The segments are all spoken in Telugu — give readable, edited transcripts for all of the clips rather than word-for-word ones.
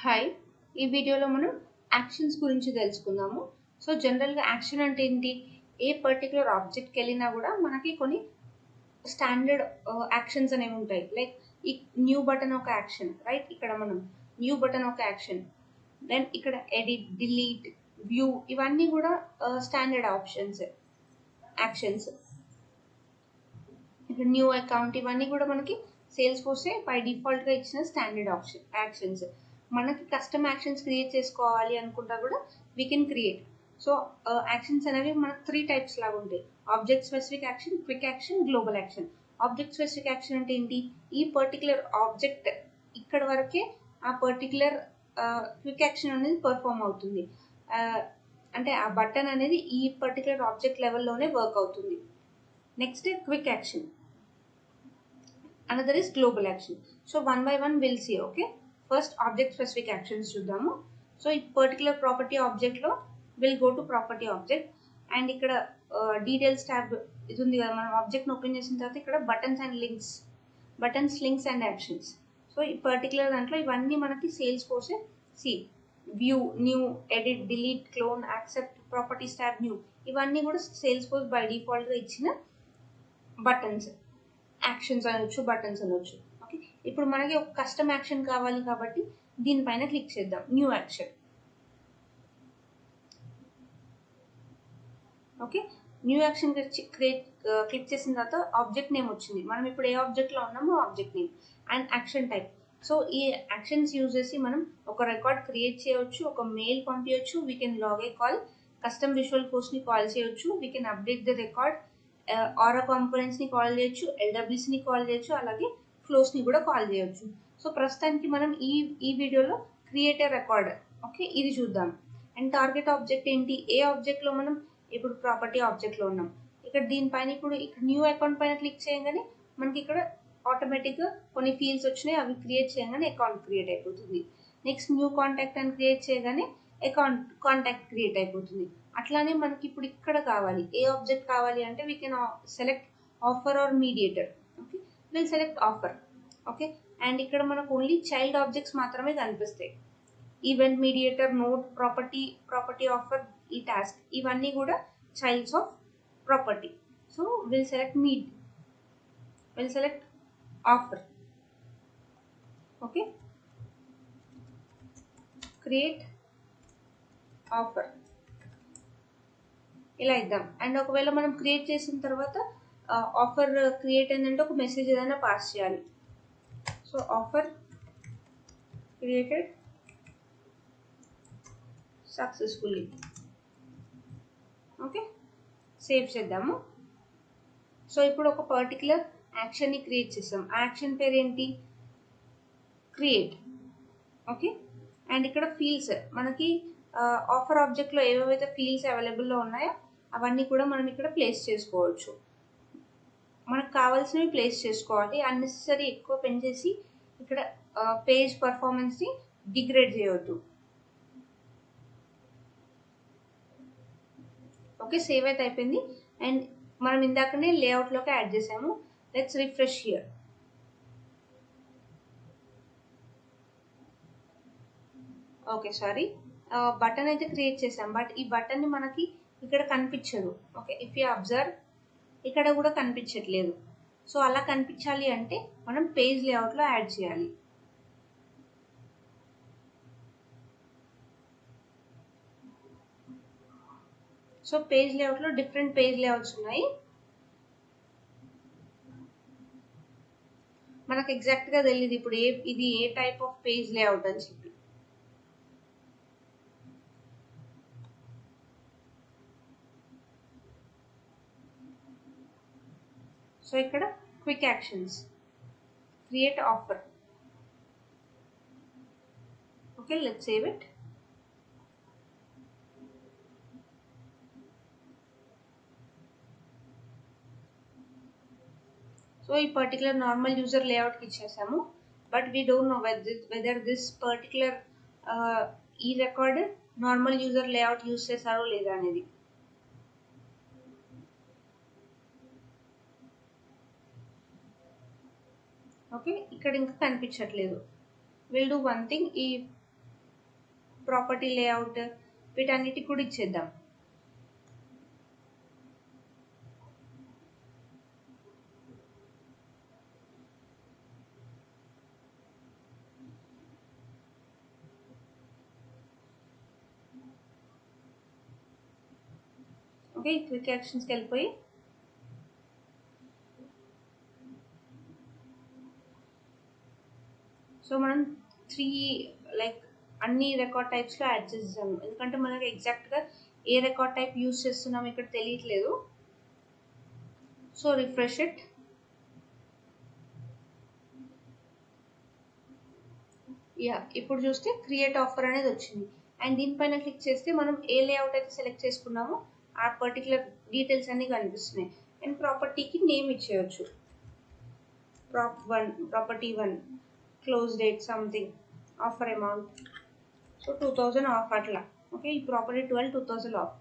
హాయ్, ఈ వీడియోలో మనం యాక్షన్స్ గురించి తెలుసుకుందాము. సో జనరల్గా యాక్షన్ అంటే ఏంటి? ఏ పర్టికులర్ ఆబ్జెక్ట్కి వెళ్ళినా కూడా మనకి కొన్ని స్టాండర్డ్ యాక్షన్స్ అనేవి ఉంటాయి. లైక్ ఈ న్యూ బటన్ ఒక యాక్షన్, రైట్? ఇక్కడ మనం న్యూ బటన్ ఒక యాక్షన్, దెన్ ఇక్కడ ఎడిట్, డిలీట్, వ్యూ ఇవన్నీ కూడా స్టాండర్డ్ యాక్షన్స్. ఇక్కడ న్యూ అకౌంట్ ఇవన్నీ కూడా మనకి సేల్స్ ఫోర్సే బై డిఫాల్ట్గా ఇచ్చిన స్టాండర్డ్ యాక్షన్స్. మనకి కస్టమ్ యాక్షన్స్ క్రియేట్ చేసుకోవాలి అనుకుంటా కూడా we can create. So actions అనేవి మనకు 3 టైప్స్ లాగా ఉంటాయి: object specific action, quick action, global action. Object specific action అంటే ఏంటి? ఈ పర్టికులర్ ఆబ్జెక్ట్ ఇక్కడ వరకే ఆ పర్టికులర్ క్విక్ యాక్షన్ అనేది పర్ఫామ్ అవుతుంది. అంటే ఆ బటన్ అనేది ఈ పర్టికులర్ ఆబ్జెక్ట్ లెవెల్లోనే వర్క్ అవుతుంది. Next quick action, another is global action. So one by one we'll see. Okay, first object specific actions చూద్దాము. సో ఈ పర్టికులర్ ప్రాపర్టీ ఆబ్జెక్ట్ లో will go to property object and ఇక్కడ డీటెయిల్స్ ట్యాబ్ ఇది ఉంది కదా. మనం ఆబ్జెక్ట్ ని ఓపెన్ చేసిన తర్వాత ఇక్కడ buttons links and actions. So ఈ పర్టికులర్ దాంట్లో ఇవన్నీ మనకి sales force view, new, edit, delete, clone, accept, properties tab, new ఇవన్నీ కూడా సేల్స్ ఫోర్స్ బై డిఫాల్ట్ గా ఇచ్చిన బటన్స్, యాక్షన్స్ అనొచ్చు, బటన్స్ అనొచ్చు. ఓకే, ఇప్పుడు మనకి ఒక కస్టమ్ యాక్షన్ కావాలి కాబట్టి దీనిపైన క్లిక్ చేద్దాం. New action. Okay, new action click చేసిన తర్వాత ఆబ్జెక్ట్ నేమ్ వచ్చింది. మనం ఇప్పుడు ఏ ఆబ్జెక్ట్లో ఉన్నామో object name and action type. So ఈ యాక్షన్స్ యూజ్ చేసి మనం ఒక రికార్డ్ క్రియేట్ చేయవచ్చు, ఒక మెయిల్ పంపించవచ్చు, we can log a call, custom visual కోర్స్ని కాల్ చేయొచ్చు, we can update the record, aura components ని కాల్ చేయొచ్చు, ఎల్డబ్ల్యూస్ ని కాల్ చేయొచ్చు, అలాగే ఫ్లోస్ ని కూడా కాల్ చేయొచ్చు. సో ప్రస్తుతానికి మనం ఈ వీడియోలో క్రియేట్ ఏ రికార్డ్, ఓకే, ఇది చూద్దాం. అండ్ టార్గెట్ ఆబ్జెక్ట్ ఏంటి? ఏ ఆబ్జెక్ట్ లో మనం ఇప్పుడు ప్రాపర్టీ ఆబ్జెక్ట్ లో ఉన్నాం. ఇక్కడ దీనిపైన ఇప్పుడు ఇక్కడ న్యూ అకౌంట్ పైన క్లిక్ చేయగానే మనకి ఇక్కడ ఆటోమేటిక్ గా కొన్ని ఫీల్డ్స్ వచ్చినాయి. అవి క్రియేట్ చేయగానే అకౌంట్ క్రియేట్ అయిపోతుంది. నెక్స్ట్ న్యూ కాంటాక్ట్ అని క్రియేట్ చేయగానే కాంటాక్ట్ క్రియేట్ అయిపోతుంది. అట్లానే మనకి ఇప్పుడు ఇక్కడ కావాలి, ఏ ఆబ్జెక్ట్ కావాలి అంటే we can select offer or mediator. Okay, will select offer. Okay, and ఇక్కడ మనకు ఓన్లీ చైల్డ్ ఆబ్జెక్ట్స్ మాత్రమే కనిపిస్తాయి. Event, mediator, node, property offer, ఈ టాస్క్ ఇవన్నీ కూడా childs of property. So will select offer. Okay, create offer ఇలా ఇద్దాం. అండ్ ఒకవేళ మనం క్రియేట్ చేసిన తర్వాత ఆఫర్ క్రియేట్ అయిందంటే ఒక మెసేజ్ ఏదైనా పాస్ చేయాలి. So offer created successfully. Okay, save చేద్దాము. సో ఇప్పుడు ఒక పర్టికులర్ యాక్షన్ని క్రియేట్ చేస్తాం. ఆ యాక్షన్ పేరు ఏంటి? క్రియేట్. ఓకే, అండ్ ఇక్కడ ఫీల్డ్స్ మనకి ఆఫర్ ఆబ్జెక్ట్లో ఏవేవైతే ఫీల్డ్స్ అవైలబుల్లో ఉన్నాయో అవన్నీ కూడా మనం ఇక్కడ ప్లేస్ చేసుకోవచ్చు. మనకు కావాల్సినవి ప్లేస్ చేసుకోవాలి. అన్నెసెసరీ ఎక్కువ పెంచేసి ఇక్కడ పేజ్ పర్ఫార్మెన్స్ని డిగ్రేడ్ చేయవద్దు. ఓకే, సేవ్ అయితే అయిపోయింది. అండ్ మనం ఇందాకనే లేఅవుట్లోకి యాడ్ చేసాము. Let's refresh here. Okay, sorry, button అయితే క్రియేట్ చేసాం, బట్ ఈ బటన్ని మనకి ఇక్కడ కనిపించదు. ఓకే, ఇఫ్ యూ అబ్జర్వ్ ఇక్కడ కూడా కనిపించట్లేదు. సో అలా కనిపించాలి అంటే మనం పేజ్ లేఅవుట్లో యాడ్ చేయాలి. సో పేజ్ లేఅవుట్లో డిఫరెంట్ పేజ్ లేఅవుట్స్ ఉన్నాయి. మనకు ఎగ్జాక్ట్గా తెలియదు ఇప్పుడు ఇది ఏ టైప్ ఆఫ్ పేజ్ లేఅవుట్ అని చెప్పి. సో ఇక్కడ quick actions, create offer. Okay, let's save it. So ఈ పర్టికులర్ నార్మల్ యూజర్ లేఅవుట్కి ఇచ్చేసాము, but we don't know whether this particular ఈ record normal user layout use చేశారో లేదా అనేది. ఓకే, ఇక్కడ ఇంకా కనిపించట్లేదు. విల్ డూ వన్ థింగ్, ఈ ప్రాపర్టీ లేఅవుట్ వీటన్నిటికి కూడా ఇచ్చేద్దాం. ఓకే, క్విక్ యాక్షన్స్కి వెళ్ళిపోయి సో మనం 3 లైక్ అన్ని రికార్డ్ టైప్స్లో యాడ్ చేసాము, ఎందుకంటే మనకి ఎగ్జాక్ట్గా ఏ రికార్డ్ టైప్ యూజ్ చేస్తున్నాం ఇక్కడ తెలియట్లేదు. So refresh it. యా, ఇప్పుడు చూస్తే క్రియేట్ ఆఫర్ అనేది వచ్చింది. అండ్ దీనిపైన క్లిక్ చేస్తే మనం ఏ లేఅవుట్ అయితే సెలెక్ట్ చేసుకున్నామో ఆ పర్టికులర్ డీటెయిల్స్ అన్ని కనిపిస్తున్నాయి. అండ్ ప్రాపర్టీకి నేమ్ ఇచ్చేయచ్చు. Property 1 close date something offer amount so 2000 off అట్లా. ఓకే, ఈ property 12 2000 off.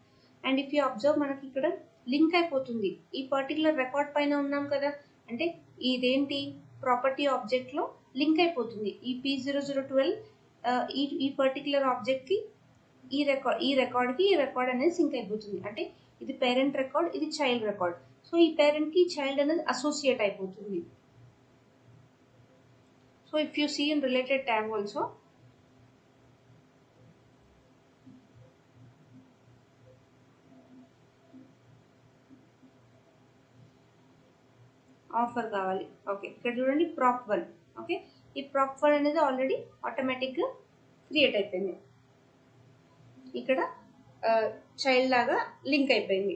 And if you observe మనకి ఇక్కడ లింక్ అయిపోతుంది. ఈ పర్టికులర్ రికార్డ్ పైన ఉన్నాం కదా, అంటే ఇదేంటి ప్రాపర్టీ ఆబ్జెక్ట్లో లింక్ అయిపోతుంది. ఈ P0012 ఈ పర్టికులర్ ఆబ్జెక్ట్కి ఈ రికార్డ్కి ఈ రికార్డ్ అనేది సింక్ అయిపోతుంది. అంటే ఇది పేరెంట్ రికార్డ్, ఇది చైల్డ్ రికార్డ్. సో ఈ పేరెంట్కి చైల్డ్ అనేది అసోసియేట్ అయిపోతుంది. So if you see in related tab also offer కావాలి. ఓకే, ఇక్కడ చూడండి ప్రాప్ 1. ఓకే, ఈ ప్రాప్ 1 అనేది ఆల్రెడీ ఆటోమేటిక్గా క్రియేట్ అయిపోయింది. ఇక్కడ చైల్డ్ లాగా లింక్ అయిపోయింది.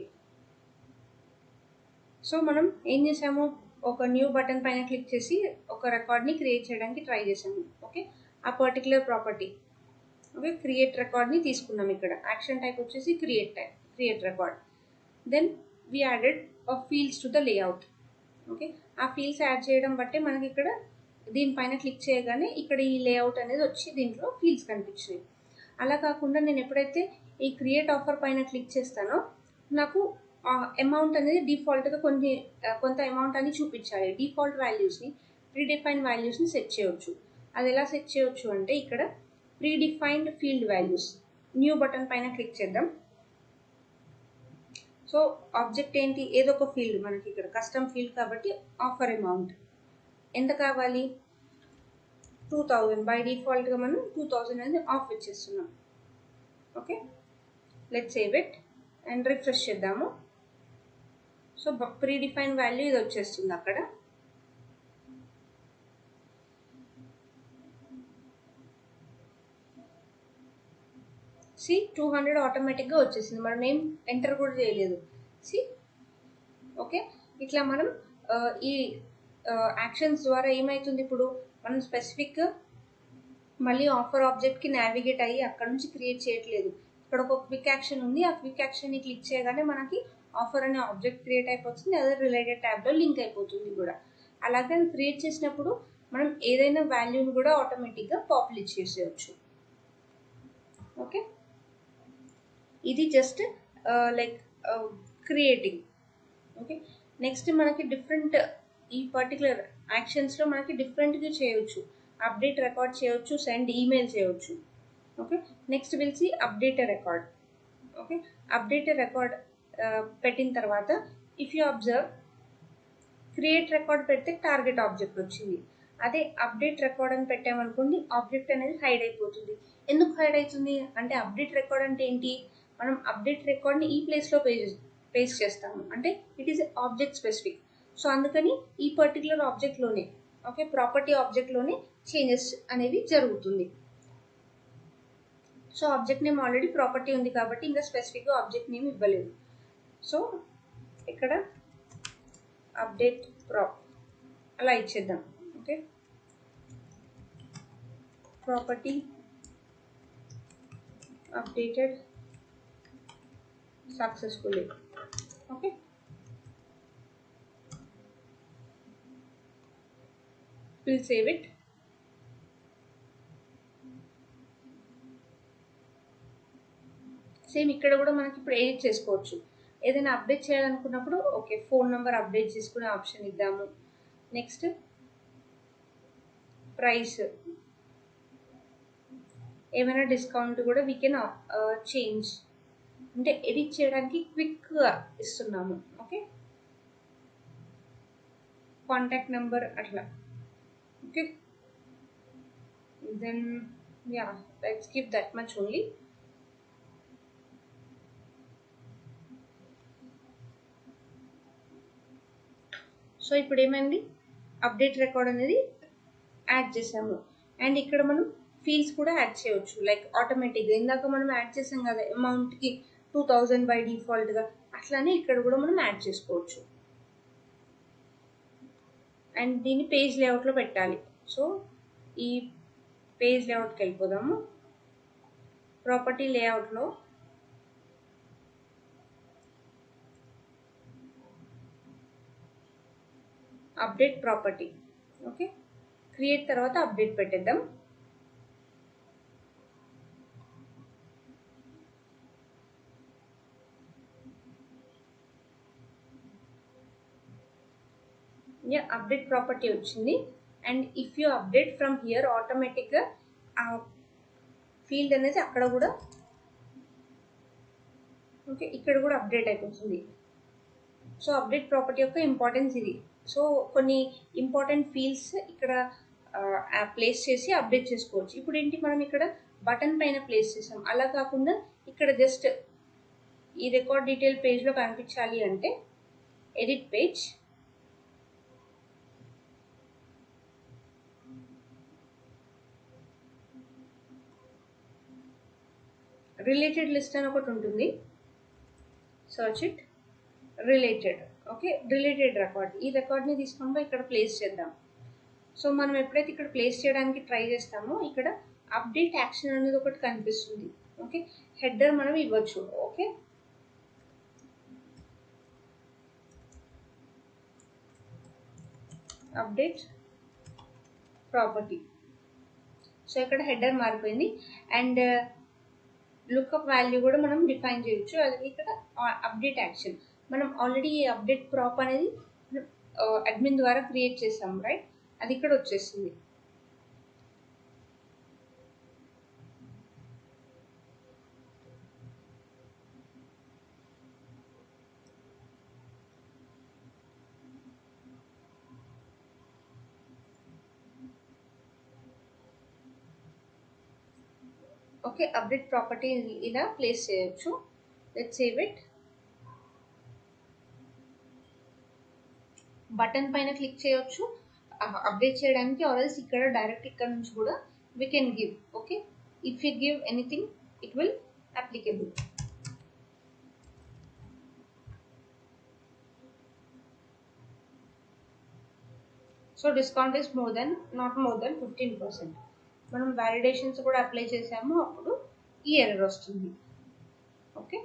సో మనం ఏం చేసాము, ఒక న్యూ బటన్ పైన క్లిక్ చేసి ఒక రికార్డ్ని క్రియేట్ చేయడానికి ట్రై చేసాము. ఓకే, ఆ పర్టికులర్ ప్రాపర్టీ ఓకే క్రియేట్ రికార్డ్ని తీసుకున్నాం. ఇక్కడ యాక్షన్ టైప్ వచ్చేసి create record. Then we added fields to the layout. Okay, ఆ ఫీల్డ్స్ యాడ్ చేయడం బట్టే మనకి ఇక్కడ దీనిపైన క్లిక్ చేయగానే ఇక్కడ ఈ లేఅవుట్ అనేది వచ్చి దీంట్లో ఫీల్డ్స్ కనిపించినాయి. అలా కాకుండా నేను ఎప్పుడైతే ఈ క్రియేట్ ఆఫర్ పైన క్లిక్ చేస్తానో నాకు అమౌంట్ అనేది డిఫాల్ట్గా కొంత అమౌంట్ అని చూపించాలి. డిఫాల్ట్ వాల్యూస్ని ప్రీడిఫైన్డ్ వాల్యూస్ని సెట్ చేయవచ్చు. అది ఎలా సెట్ చేయవచ్చు అంటే ఇక్కడ predefined field values new button పైన క్లిక్ చేద్దాం. సో ఆబ్జెక్ట్ ఏంటి, ఏదో ఒక ఫీల్డ్ మనకి ఇక్కడ కస్టమ్ ఫీల్డ్ కాబట్టి ఆఫర్ అమౌంట్ ఎంత కావాలి 2000. బై డిఫాల్ట్గా మనం 2000 అనేది ఆఫ్ ఇచ్చేస్తున్నాం. Okay, let's save it and refresh చేద్దాము. సో ప్రీడిఫైన్ వాల్యూ ఇది వచ్చేస్తుంది అక్కడ. సి 200 ఆటోమేటిక్గా వచ్చేసింది, మనం ఏం ఎంటర్ కూడా చేయలేదు. సి ఓకే, ఇట్లా మనం ఈ యాక్షన్స్ ద్వారా ఏమవుతుంది, ఇప్పుడు మనం స్పెసిఫిక్ మళ్ళీ ఆఫర్ ఆబ్జెక్ట్కి నావిగేట్ అయ్యి అక్కడ నుంచి క్రియేట్ చేయట్లేదు. ఇక్కడ ఒక క్విక్ యాక్షన్ ఉంది, ఆ క్విక్ యాక్షన్ని క్లిక్ చేయగానే మనకి ఆఫర్ అనే ఆబ్జెక్ట్ క్రియేట్ అయిపోతుంది. అదే రిలేటెడ్ ట్యాబ్లో లింక్ అయిపోతుంది కూడా. అలాగే క్రియేట్ చేసినప్పుడు మనం ఏదైనా వాల్యూని కూడా ఆటోమేటిక్గా పాపులేట్ చేసేయచ్చు. ఓకే, ఇది just like creating. Okay, next మనకి డిఫరెంట్ ఈ పర్టికులర్ యాక్షన్స్లో మనకి డిఫరెంట్గా చేయవచ్చు. అప్డేట్ రికార్డ్ చేయవచ్చు, సెండ్ ఈమెయిల్ చేయవచ్చు. ఓకే, నెక్స్ట్ పిలిచి update record. Okay, update record పెట్టిన తర్వాత if you observe create record పెడితే టార్గెట్ ఆబ్జెక్ట్ వచ్చింది. అదే అప్డేట్ రికార్డ్ అని పెట్టామనుకోండి ఆబ్జెక్ట్ అనేది హైడ్ అయిపోతుంది. ఎందుకు హైడ్ అవుతుంది అంటే అప్డేట్ రికార్డ్ అంటే ఏంటి, మనం అప్డేట్ రికార్డ్ని ఈ ప్లేస్లో పేస్ట్ చేస్తాము, అంటే it is object specific. So అందుకని ఈ పర్టికులర్ ఆబ్జెక్ట్లోనే ఓకే ప్రాపర్టీ ఆబ్జెక్ట్లోనే చేంజెస్ అనేవి జరుగుతుంది. So object name already property ఉంది కాబట్టి ఇంకా స్పెసిఫిక్గా ఆబ్జెక్ట్ నేమ్ ఇవ్వలేదు. సో ఇక్కడ అప్డేట్ ప్రాప్ అలా ఇచ్చేద్దాం. Okay, property updated successfully. Okay, will save it. Same ఇక్కడ కూడా మనకి ఇప్పుడు ఎడిట్ చేసుకోవచ్చు. ఏదైనా అప్డేట్ చేయాలనుకున్నప్పుడు ఓకే ఫోన్ నెంబర్ అప్డేట్ చేసుకునే ఆప్షన్ ఇద్దాము. నెక్స్ట్ ప్రైస్ ఏమైనా డిస్కౌంట్ కూడా వీ కెన్ చేంజ్, అంటే ఎడిట్ చేయడానికి క్విక్గా ఇస్తున్నాము. ఓకే, కాంటాక్ట్ నెంబర్ అట్లా. Okay, then ya let's give that much only. So ఇప్పుడు ఏమైంది, అప్డేట్ రికార్డ్ అనేది యాడ్ చేసాము. అండ్ ఇక్కడ మనం ఫీల్డ్స్ కూడా యాడ్ చేయవచ్చు, లైక్ ఆటోమేటిక్గా ఇందాక మనం యాడ్ చేసాం కదా అమౌంట్కి 2000 బై డిఫాల్ట్గా, అట్లానే ఇక్కడ కూడా మనం యాడ్ చేసుకోవచ్చు. అండ్ దీన్ని పేజ్ లేఅవుట్లో పెట్టాలి. సో ఈ పేజ్ లేఅవుట్కి వెళ్ళిపోదాము. ప్రాపర్టీ లేఅవుట్లో అప్డేట్ ప్రాపర్టీ. ఓకే, క్రియేట్ తర్వాత అప్డేట్ పెట్టేద్దాం. యా అప్డేట్ ప్రాపర్టీ వచ్చింది. And if you update from here ఆటోమేటిక్గా ఆ ఫీల్డ్ అనేది అక్కడ కూడా, ఓకే, ఇక్కడ కూడా అప్డేట్ అయిపోతుంది. సో అప్డేట్ ప్రాపర్టీ యొక్క ఇంపార్టెన్స్ ఇది. సో కొన్ని ఇంపార్టెంట్ ఫీల్డ్స్ ఇక్కడ ప్లేస్ చేసి అప్డేట్ చేసుకోవచ్చు. ఇప్పుడు ఏంటి, మనం ఇక్కడ బటన్ పైన ప్లేస్ చేసాం, అలా కాకుండా ఇక్కడ జస్ట్ ఈ రికార్డ్ డీటెయిల్ పేజ్లో కనిపించాలి అంటే ఎడిట్ పేజ్, రిలేటెడ్ లిస్ట్ అని ఒకటి ఉంటుంది, search it related. Okay, related record, ఈ రికార్డ్ని తీసుకొని ఇక్కడ ప్లేస్ చేద్దాం. సో మనం ఎప్పుడైతే ఇక్కడ ప్లేస్ చేయడానికి ట్రై చేస్తామో ఇక్కడ అప్డేట్ యాక్షన్ అనేది ఒకటి కనిపిస్తుంది. ఓకే, హెడర్ మనం ఇవ్వచ్చు. Okay, update property. సో ఇక్కడ హెడర్ మారిపోయింది. అండ్ లుక్అప్ వాల్యూ కూడా మనం డిఫైన్ చేయొచ్చు. అలాగే ఇక్కడ అప్డేట్ యాక్షన్, మనం ఆల్రెడీ అప్డేట్ ప్రాప్ అనేది అడ్మిన్ ద్వారా క్రియేట్ చేసాం, రైట్, అది ఇక్కడ వచ్చేసింది. ఓకే, అప్డేట్ ప్రాపర్టీ ఇలా ప్లేస్ చేయొచ్చు. Let's save it. బటన్ పైన క్లిక్ చేయొచ్చు అప్డేట్ చేయడానికి, ఆర్ఎల్స్ ఇక్కడ డైరెక్ట్ ఇక్కడ నుంచి కూడా we can give. Okay, if we give anything it will applicable. So discount is more than, not more than 15%. మనం వ్యాలిడేషన్స్ కూడా అప్లై చేసాము, అప్పుడు ఈ ఎర్రర్ వస్తుంది. ఓకే,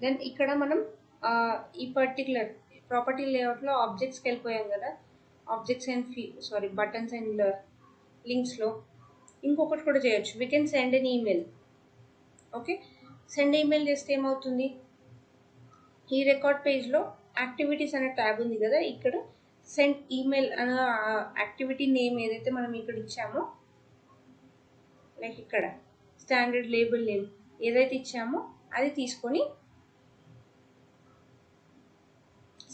దెన్ ఇక్కడ మనం ఈ పర్టికులర్ ప్రాపర్టీ లేఅవుట్లో ఆబ్జెక్ట్స్కి వెళ్ళిపోయాం కదా, ఆబ్జెక్ట్స్ అండ్ బటన్స్ అండ్ లింక్స్లో ఇంకొకటి కూడా చేయొచ్చు. We can send an email. Okay, send email చేస్తే ఏమవుతుంది, ఈ రికార్డ్ పేజ్లో యాక్టివిటీస్ అనే ట్యాబ్ ఉంది కదా, ఇక్కడ సెండ్ ఈమెయిల్ అనే యాక్టివిటీ నేమ్ ఏదైతే మనం ఇక్కడ ఇచ్చామో, లైక్ ఇక్కడ స్టాండర్డ్ లేబుల్ నేమ్ ఏదైతే ఇచ్చామో అది తీసుకొని,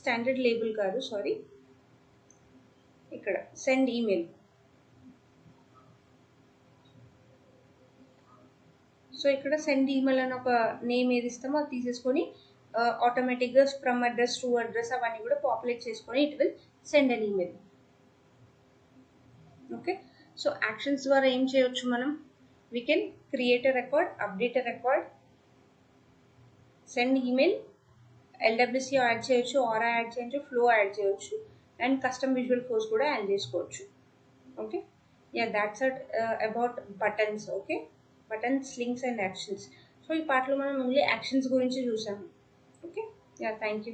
స్టాండర్డ్ లేబుల్ కాదు సారీ, ఇక్కడ సెండ్ ఈమెయిల్. సో ఇక్కడ సెండ్ ఈమెయిల్ అని ఒక నేమ్ ఏది ఇస్తామో అది తీసేసుకొని ఆటోమేటిక్గా ఫ్రమ్ అడ్రస్ టు అడ్రస్ అవన్నీ కూడా పాపులేట్ చేసుకొని it will send an email. Okay, so actions ద్వారా ఏం చేయొచ్చు మనం, we can create a record, update a record, send email, LWC add చేయొచ్చు, ఆరా యాడ్ చేయొచ్చు, ఫ్లో యాడ్ చేయొచ్చు, అండ్ కస్టమ్ విజువల్ ఫోర్స్ కూడా యాడ్ చేసుకోవచ్చు. Okay, yeah that's it about buttons. Okay, buttons, links and actions. So ఈ పార్ట్లో మనం ఓన్లీ యాక్షన్స్ గురించి చూసాము. Okay, yeah thank you.